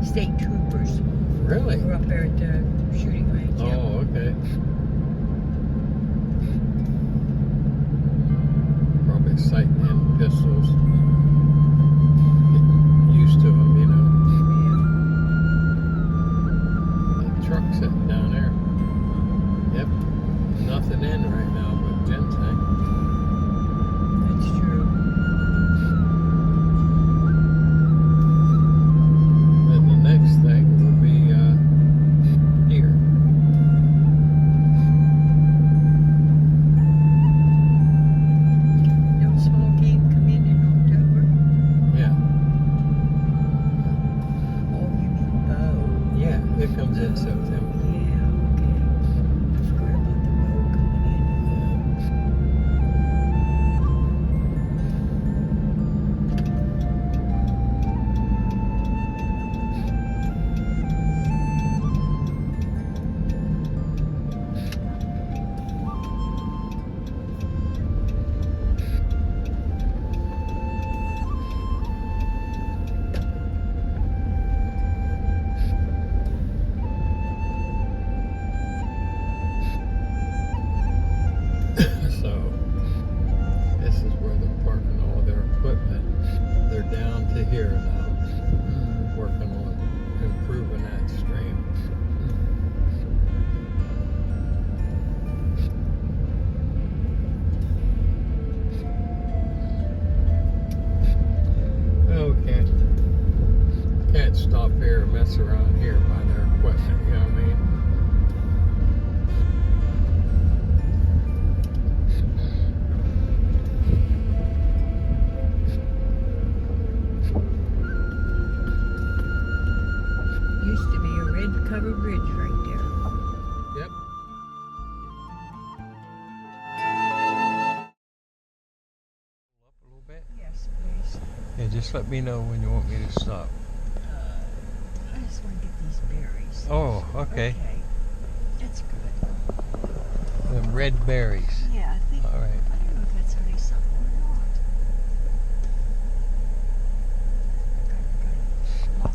state troopers. Really? We're up there at the shooting range. Yeah. Oh, okay. Probably sighting in pistols. Get used to them, you know. That truck sitting down there. Yep. Nothing in right now but ginseng. That's true. Then the next thing will be deer. Don't small game come in October? Yeah. Oh, you mean bow? Yeah, it comes in September. Yeah, okay. I forgot about the bow coming in. So, this is where they're parking all their equipment. They're down to here now, working on improving that stream. Oh, can't stop here and mess around here by their equipment, you know what I mean? Used to be a red covered bridge right there. Yep. Up a little bit. Yes, please. Yeah, just let me know when you want me to stop. I just want to get these berries. Oh, okay. That's good. Them red berries. Yeah, I think. All right. I don't know if that's honeysuckle or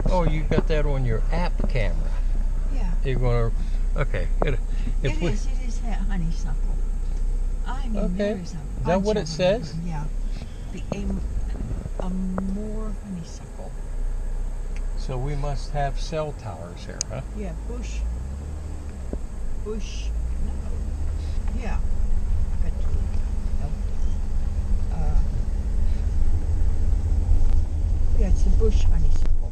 not. Oh, you got that on your app camera. Yeah. You're gonna. Okay. Good. It is that honeysuckle. I mean, Okay. there's a Is that bunch what of it them. says? Yeah. The more honeysuckle. So we must have cell towers here, huh? Yeah, bush. No. Yeah. But, yeah, it's a bush honeysuckle.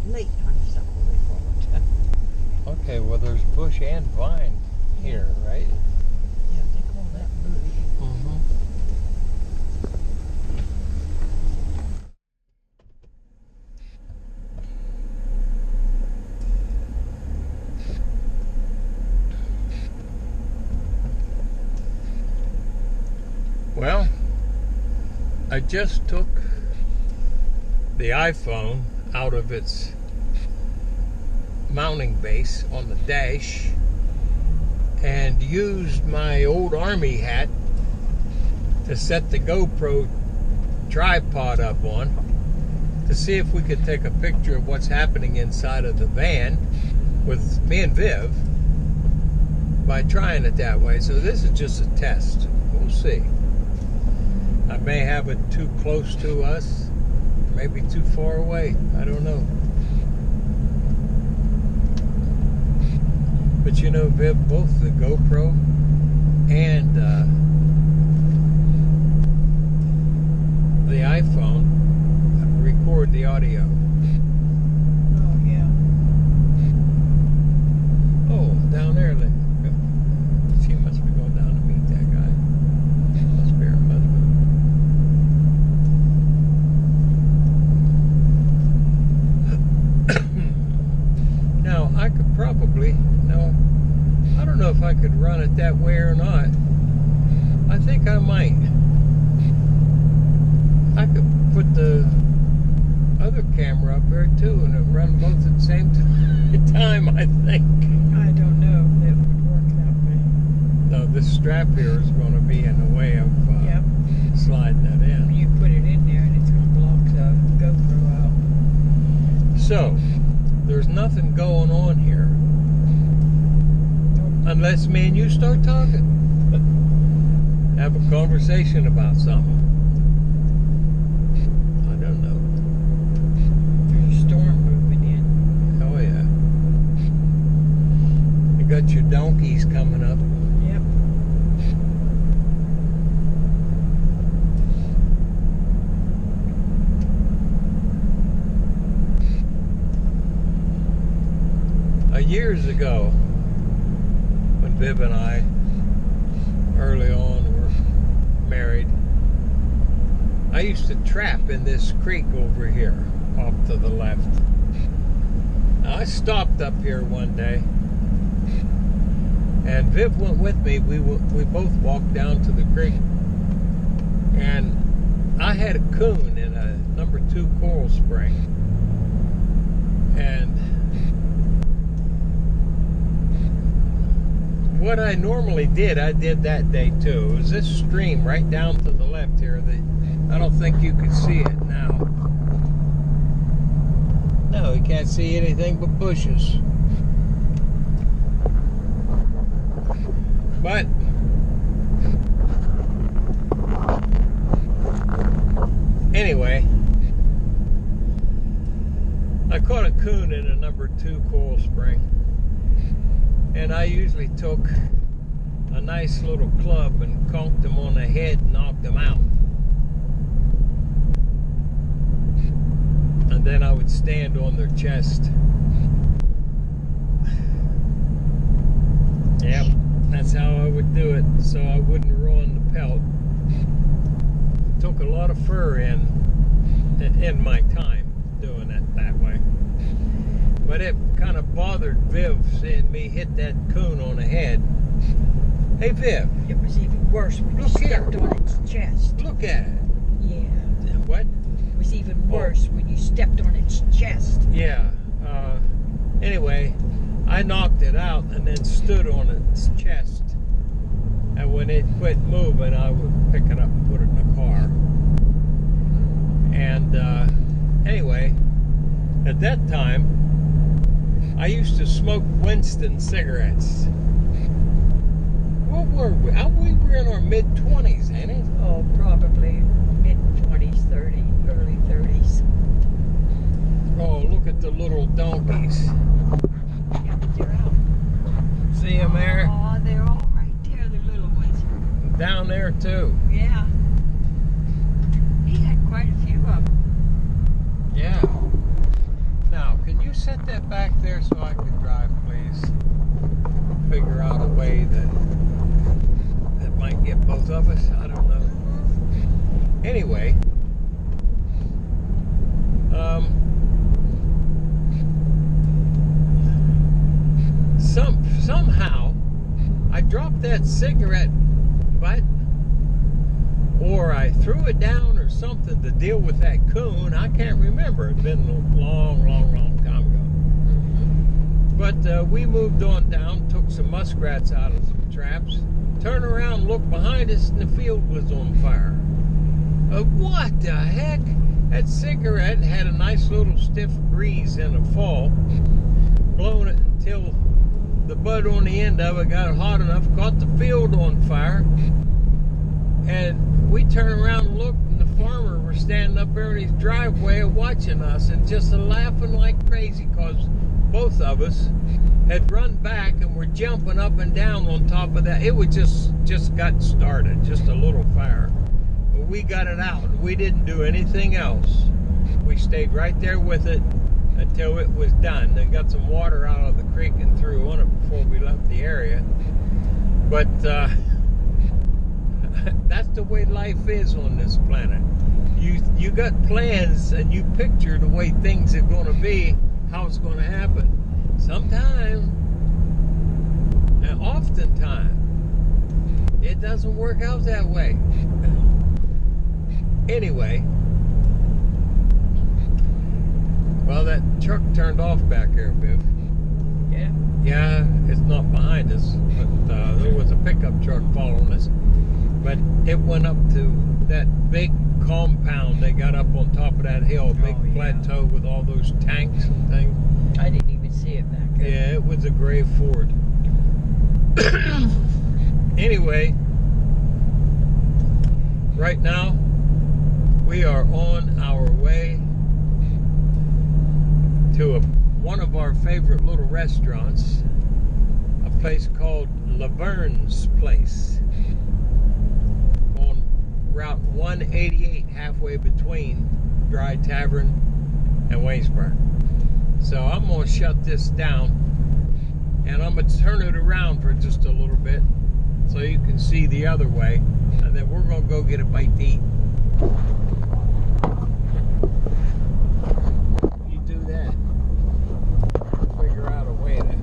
Late honeysuckle, they call it. Okay. Well, there's bush and vine here, right? Yeah, they call that bush. Mm-hmm. Well, I just took the iPhone out of its mounting base on the dash and used my old army hat to set the GoPro tripod up on to see if we could take a picture of what's happening inside of the van with me and Viv by trying it that way. So this is just a test. We'll see. I may have it too close to us, maybe too far away. I don't know. But you know, Viv, both the GoPro and the iPhone record the audio. Oh, yeah. Oh, down there, she must be going down to meet that guy. Must be her husband. Now, I could probably, no, I don't know if I could run it that way or not. I think I might. I could put the other camera up there too and run both at the same time, I think. I don't know if it would work that way. No, this strap here is going to be in the way of Yep. sliding it in. You put it in there and it's going to block the GoPro out. So, There's nothing going on here. Unless me and you start talking. Have a conversation about something. I don't know. There's a storm moving in. Oh yeah. You got your donkeys coming up. Yep. Years ago, when Viv and I, early on, were married, I used to trap in this creek over here, off to the left. Now, I stopped up here one day, and Viv went with me. We both walked down to the creek, and I had a coon in a number 2 coral spring, and what I normally did, I did that day too. It was this stream right down to the left here. I don't think you can see it now. No, you can't see anything but bushes. But anyway, I caught a coon in a number 2 coral spring. And I usually took a nice little club and conked them on the head and knocked them out. And then I would stand on their chest. Yep, that's how I would do it, so I wouldn't ruin the pelt. Took a lot of fur in my time doing it that way. But it kind of bothered Viv seeing me hit that coon on the head. Hey, Viv. It was even worse when you stepped on its chest. Look at it. Yeah. What? It was even worse when you stepped on its chest. Yeah. Anyway, I knocked it out and then stood on its chest. And when it quit moving, I would pick it up and put it in the car. And anyway, at that time, I used to smoke Winston cigarettes. What were we? We were in our mid-20s, ain't it? Oh, probably mid-20s, 30, early 30s. Oh, look at the little donkeys. Yeah, but they're out. See them there? Oh, they're all right there, the little ones. Down there, too. Yeah. He had quite a few of them. Yeah. Now, can you set that back there so I can drive, please? Figure out a way that might get both of us. I don't know. Anyway, somehow I dropped that cigarette butt, or I threw it down or something to deal with that coon. I can't remember. It's been a long time ago. But we moved on down, took some muskrats out of some traps, turned around, looked behind us, and the field was on fire. What the heck? That cigarette had a nice little stiff breeze in the fall, blowing it until the butt on the end of it got hot enough, caught the field on fire, and we turned around and looked, and the farmer was standing up there in his driveway watching us and just laughing like crazy because both of us had run back and were jumping up and down on top of that. It was just got started, just a little fire. But we got it out. We didn't do anything else. We stayed right there with it until it was done. Then got some water out of the creek and threw on it before we left the area. But that's the way life is on this planet. You got plans and you picture the way things are going to be, how it's going to happen. Sometimes, and oftentimes, it doesn't work out that way. Anyway, well, that truck turned off back here, Viv. Yeah. Yeah, it's not behind us, but there was a pickup truck following us. But it went up to that big compound they got up on top of that hill, a big Oh, yeah. plateau with all those tanks and things. I didn't even see it back there. Yeah, it was a gray Ford. Anyway, right now we are on our way to one of our favorite little restaurants, a place called Laverne's Place on Route 188, halfway between Dry Tavern and Waynesburg. So I'm going to shut this down and I'm going to turn it around for just a little bit so you can see the other way, and then we're going to go get a bite to eat. You do that, figure out a way to...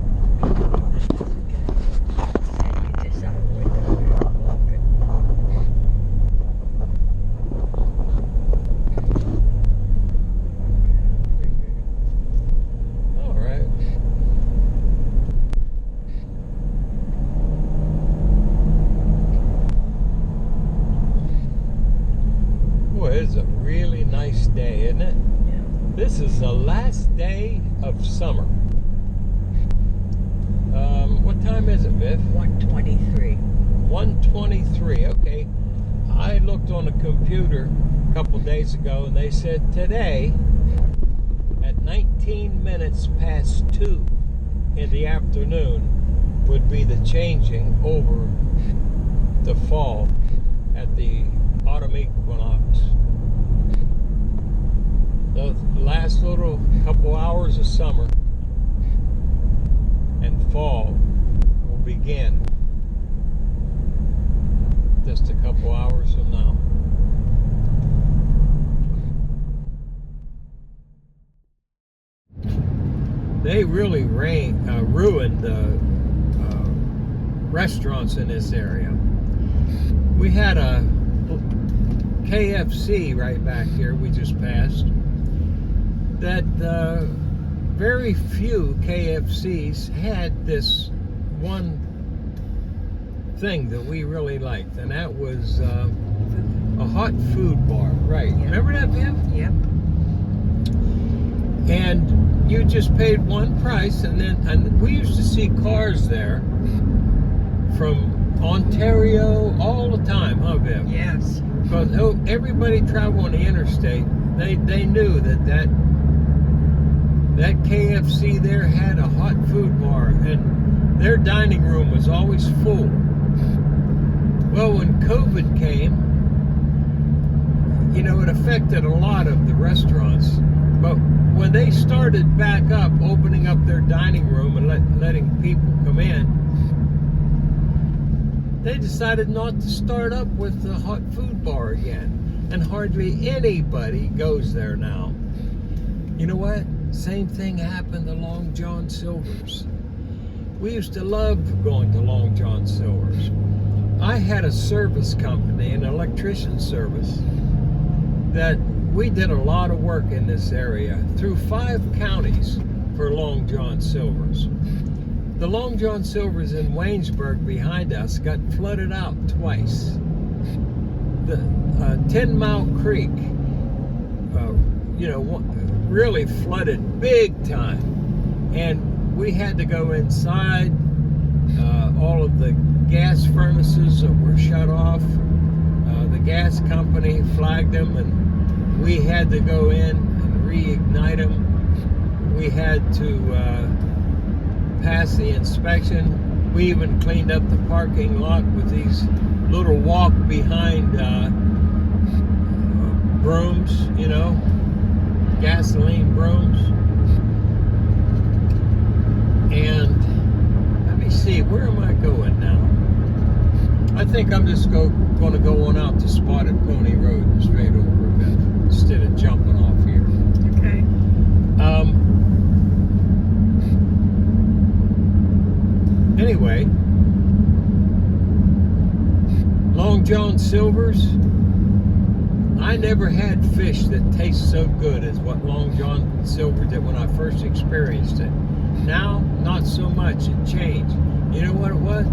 Get this out of the window. All right. Boy, it's a really nice day, isn't it? Yeah. This is the last day of summer. What time is it, Viv? 123. 1:23. Okay. I looked on the computer a couple days ago and they said today at 19 minutes past 2 in the afternoon would be the changing over the fall at the autumn equinox. The last little couple hours of summer and fall will begin just a couple hours from now. They really ruined the restaurants in this area. We had a KFC right back here we just passed. That very few KFCs had this one thing that we really liked, and that was a hot food bar. Right. Yeah. Remember that, Viv? Yep. And you just paid one price, and we used to see cars there from Ontario all the time, huh, Viv? Yes. Because everybody traveling on the interstate, they knew that KFC there had a hot food bar, and their dining room was always full. Well, when COVID came, you know, it affected a lot of the restaurants. But when they started back up, opening up their dining room and letting people come in, they decided not to start up with the hot food bar again. And hardly anybody goes there now. You know what? Same thing happened to Long John Silver's. We used to love going to Long John Silver's. I had a service company, an electrician service, that we did a lot of work in this area through 5 counties for Long John Silver's. The Long John Silver's in Waynesburg behind us got flooded out twice. The 10 Mile Creek, really flooded big time. And we had to go inside. All of the gas furnaces that were shut off. The gas company flagged them, and we had to go in and reignite them. We had to pass the inspection. We even cleaned up the parking lot with these little walk behind brooms, gasoline brooms. And let me see, where am I going now? I think I'm just going to go on out to Spotted Pony Road and straight over a bit instead of jumping off here. Okay. Anyway, Long John Silver's, I never had fish that tastes so good as what Long John Silver did when I first experienced it. Now, not so much. It changed. You know what it was?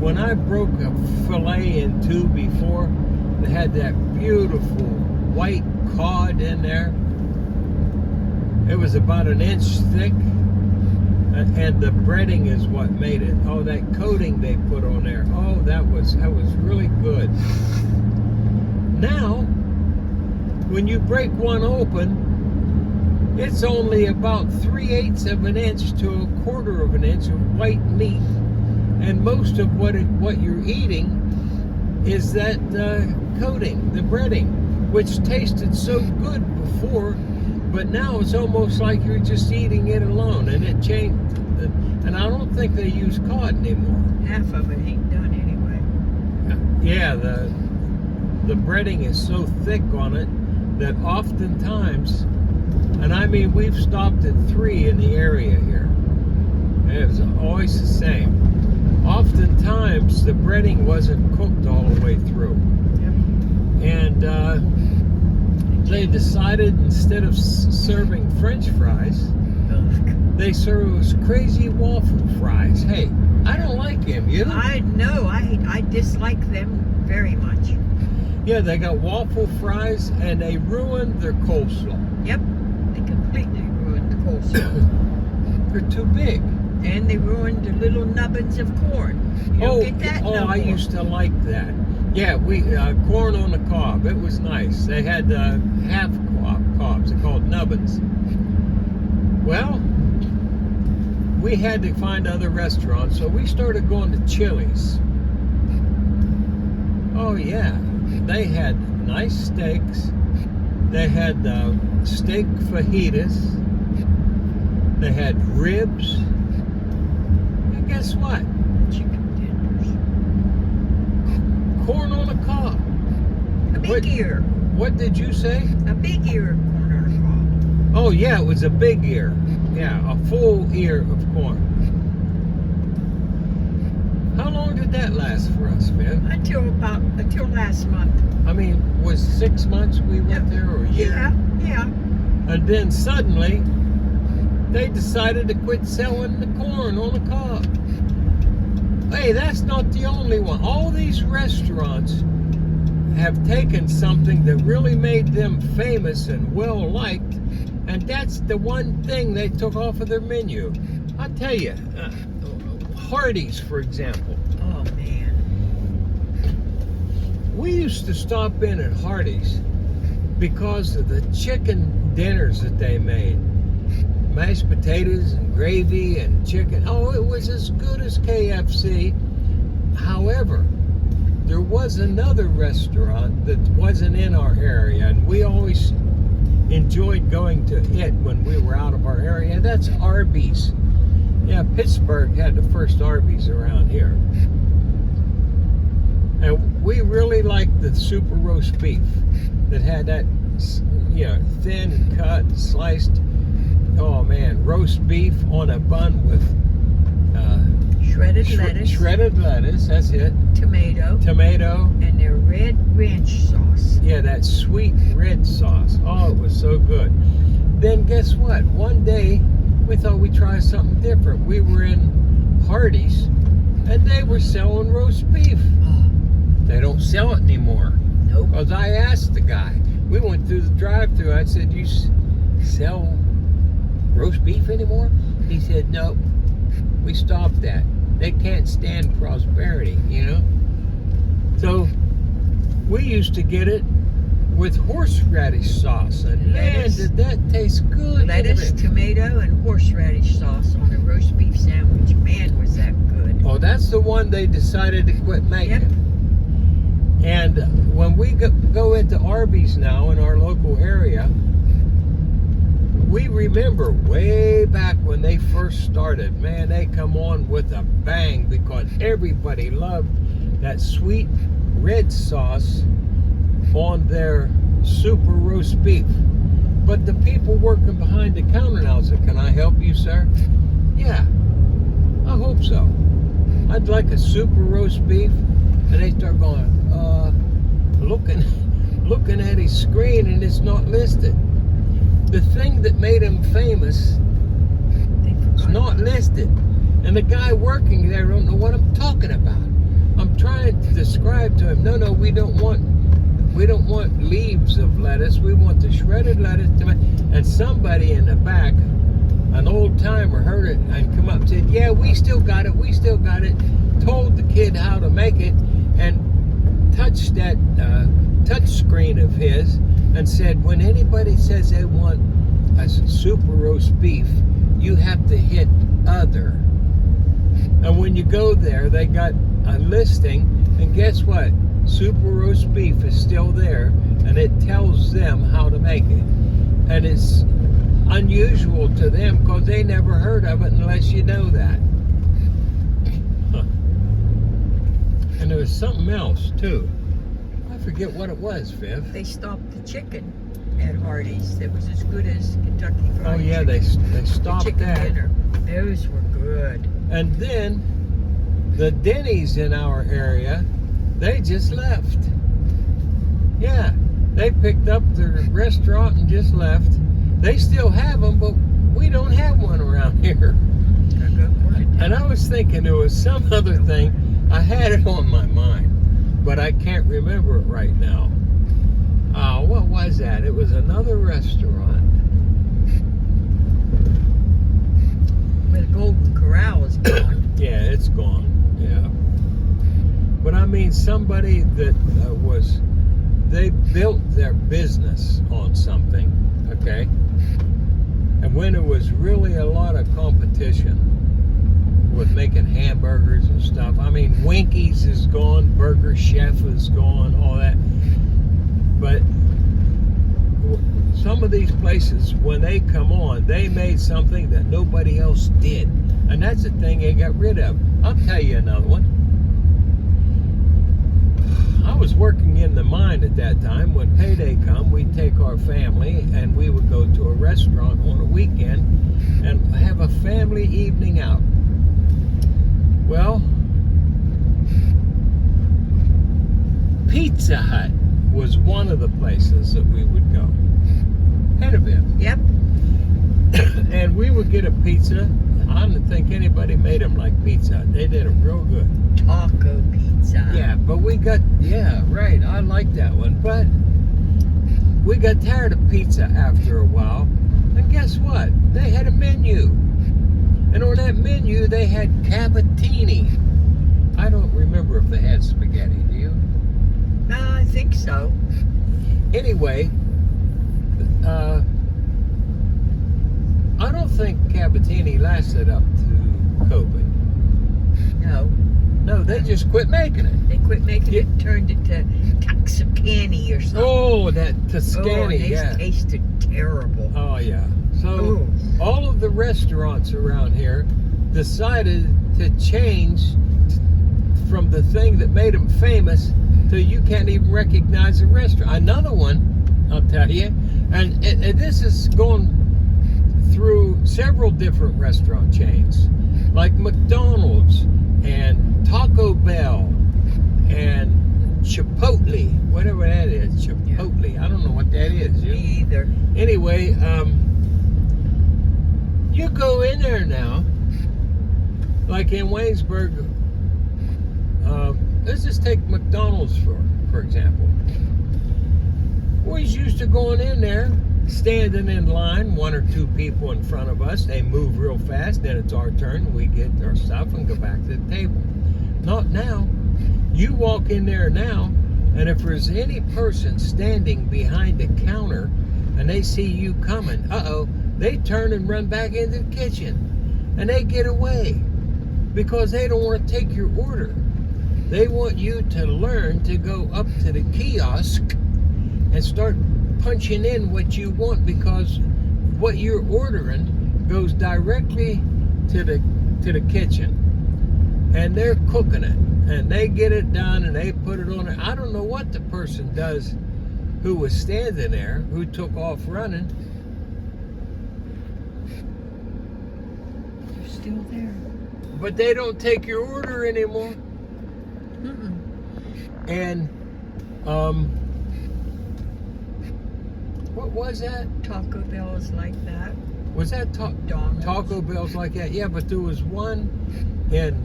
When I broke a fillet in two before, they had that beautiful white cod in there. It was about an inch thick, and the breading is what made it. Oh, that coating they put on there. Oh, that was really good. Now, when you break one open, it's only about 3/8 of an inch to 1/4 of an inch of white meat, and most of what you're eating is that coating, the breading, which tasted so good before, but now it's almost like you're just eating it alone, and it changed. And I don't think they use cod anymore. Half of it ain't done anyway. Yeah, the breading is so thick on it that oftentimes, and I mean, we've stopped at 3 in the area here, and it was always the same. Oftentimes, the breading wasn't cooked all the way through. Yep. And they decided, instead of serving French fries, they serve us crazy waffle fries. Hey, I don't like them, you know? I know. I dislike them very much. Yeah, they got waffle fries, and they ruined their coleslaw. Yep. They completely ruined the coleslaw. They're too big. And they ruined the little nubbins of corn. You don't get that no I more. used to like that. Yeah, we corn on the cob. It was nice. They had half cobs. They're called nubbins. Well, we had to find other restaurants, so we started going to Chili's. Oh yeah, they had nice steaks. They had steak fajitas. They had ribs. And guess what? Chicken tenders. Corn on a cob. A big ear. What did you say? A big ear of corn on a cob. Oh yeah, it was a big ear. Yeah, a full ear of corn. How long did that last for us, Viv? Until last month. I mean, was 6 months we went there, or a year? Yeah. And then suddenly, they decided to quit selling the corn on the cob. Hey, that's not the only one. All these restaurants have taken something that really made them famous and well liked, and that's the one thing they took off of their menu. I tell you, Fordyce, for example. Oh man. We used to stop in at Fordyce because of the chicken dinners that they made. Mashed potatoes and gravy and chicken. Oh, it was as good as KFC. However, there was another restaurant that wasn't in our area, and we always enjoyed going to it when we were out of our area, and that's Arby's. Yeah, Pittsburgh had the first Arby's around here. And we really liked the super roast beef that had that, thin cut, sliced, oh man, roast beef on a bun with Shredded lettuce. Shredded lettuce, that's it. Tomato. And their red ranch sauce. Yeah, that sweet red sauce. Oh, it was so good. Then guess what? One day, we thought we'd try something different. We were in Fordyce, and they were selling roast beef. They don't sell it anymore. Nope. Because I asked the guy. We went through the drive-thru. I said, "You sell roast beef anymore?" He said, "Nope. We stopped that. They can't stand prosperity, you know." So we used to get it with horseradish sauce, and man, did that taste good. Lettuce, tomato, and horseradish sauce on a roast beef sandwich. Man, was that good. Oh, that's the one they decided to quit making. Yep. And when we go into Arby's now in our local area, we remember way back when they first started. Man, they come on with a bang because everybody loved that sweet red sauce on their super roast beef. But the people working behind the counter now said, "Can I help you, sir?" "Yeah, I hope so. I'd like a super roast beef." And they start going, looking at his screen, and it's not listed. The thing that made him famous is not listed. And the guy working there don't know what I'm talking about. I'm trying to describe to him, no, we don't want we don't want leaves of lettuce. We want the shredded lettuce. And somebody in the back, an old timer, heard it and come up and said, yeah, we still got it. We still got it. Told the kid how to make it and touched that touch screen of his and said, when anybody says they want a super roast beef, you have to hit other. And when you go there, they got a listing, and guess what? Super roast beef is still there, and it tells them how to make it. And it's unusual to them because they never heard of it unless you know that. And there was something else too. I forget what it was, Viv. They stopped the chicken at Hardee's. It was as good as Kentucky Fried Oh yeah, Chicken. they stopped the chicken that. dinner. Those were good. And then the Denny's in our area, they just left. Yeah, they picked up their restaurant and just left. They still have them, but we don't have one around here. And I was thinking there was some other thing. I had it on my mind, but I can't remember it right now. What was that? It was another restaurant. But the Golden Corral is gone. Yeah, it's gone. Yeah. But I mean, somebody that they built their business on something, okay? And when there was really a lot of competition with making hamburgers and stuff, I mean, Winky's is gone, Burger Chef is gone, all that. But some of these places, when they come on, they made something that nobody else did. And that's the thing they got rid of. I'll tell you another one. I was working in the mine at that time. When payday come, we'd take our family and we would go to a restaurant on a weekend and have a family evening out. Well, Pizza Hut was one of the places that we would go. Had a bit. Yep. And we would get a pizza. I don't think anybody made them like Pizza Hut. They did them real good. Taco pizza. Yeah, but yeah, right. I like that one. But we got tired of pizza after a while. And guess what? They had a menu. And on that menu, they had cavatelli. I don't remember if they had spaghetti. Do you? I think so. Anyway, I don't think cavatelli lasted up to COVID. No, they just quit making it. They quit making it, turned it to Toxicani or something. Oh, that Toscani, it tasted terrible. Oh, yeah. So all of the restaurants around here decided to change from the thing that made them famous to you can't even recognize the restaurant. Another one, I'll tell you, and this is going through several different restaurant chains, like McDonald's and Taco Bell and Chipotle, whatever that is. Chipotle. Yeah. I don't know what that is. Me either. Anyway, you go in there now, like in Waynesburg. Let's just take McDonald's for example. We used to going in there, standing in line, one or two people in front of us. They move real fast, then it's our turn. We get our stuff and go back to the table. Not now. You walk in there now, and if there's any person standing behind the counter and they see you coming, they turn and run back into the kitchen. And they get away because they don't want to take your order. They want you to learn to go up to the kiosk and start punching in what you want, because what you're ordering goes directly to the kitchen, and they're cooking it, and they get it done, and they put it on there. I don't know what the person does who was standing there, who took off running. They're still there. But they don't take your order anymore. Mm-mm. And what was that? Taco Bell is like that. Was that Taco Bell's like that? Yeah, but there was one in,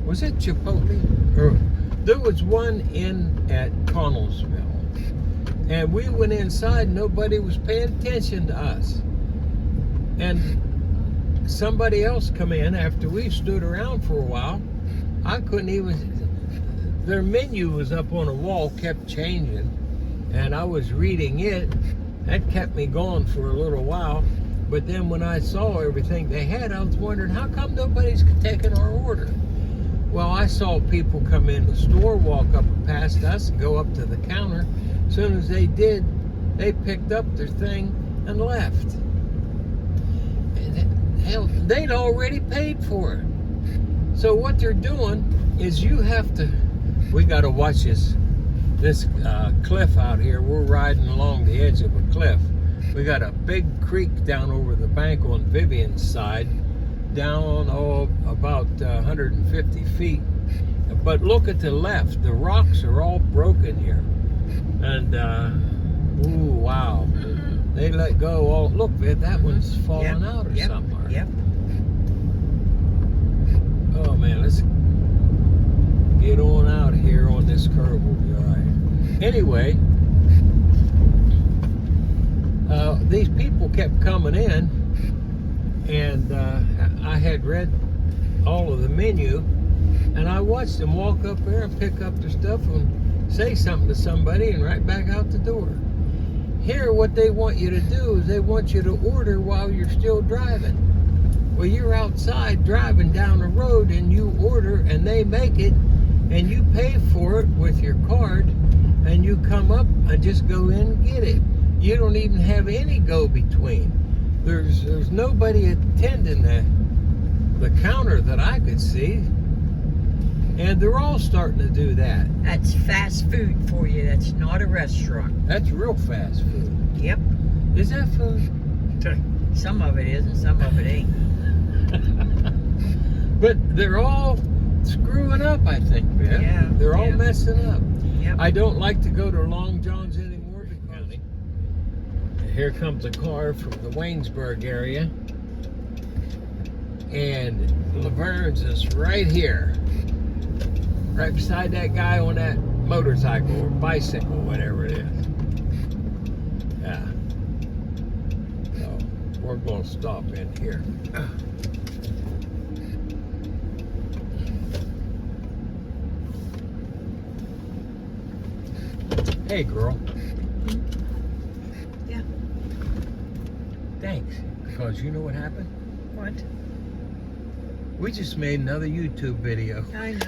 was it Chipotle? Or There was one in at Connellsville, and we went inside. Nobody was paying attention to us, and somebody else come in after we stood around for a while. I couldn't even. Their menu was up on a wall, kept changing, and I was reading it. That kept me going for a little while. But then when I saw everything they had, I was wondering, how come nobody's taking our order? Well, I saw people come in the store, walk up past us, and go up to the counter. As soon as they did, they picked up their thing and left. And hell, they'd already paid for it. So what they're doing is you have to, we got to watch this cliff out here. We're riding along the edge of a cliff. We got a big creek down over the bank on Vivian's side, down about 150 feet. But look at the left. The rocks are all broken here. And, ooh, wow. They let go all, look, that one's falling out or somewhere. Yep. Oh, man, let's get on out here on this curve. We'll be all right. Anyway, these people kept coming in, and I had read all of the menu, and I watched them walk up there and pick up their stuff and say something to somebody and right back out the door. Here, what they want you to do is they want you to order while you're still driving. Well, you're outside driving down the road and you order and they make it and you pay for it with your card and you come up and just go in and get it. You don't even have any go-between. There's nobody attending the counter that I could see. And they're all starting to do that. That's fast food for you. That's not a restaurant. That's real fast food. Yep. Is that food? Some of it is and some of it ain't. But they're all screwing up, I think, man. Yeah. They're all messing up. Yep. I don't like to go to Long John's anymore because here comes a car from the Waynesburg area. And Laverne's is right here. Right beside that guy on that motorcycle or bicycle, whatever it is. Yeah. So we're going to stop in here. Hey, girl. Yeah. Thanks. Because you know what happened? What? We just made another YouTube video. I know.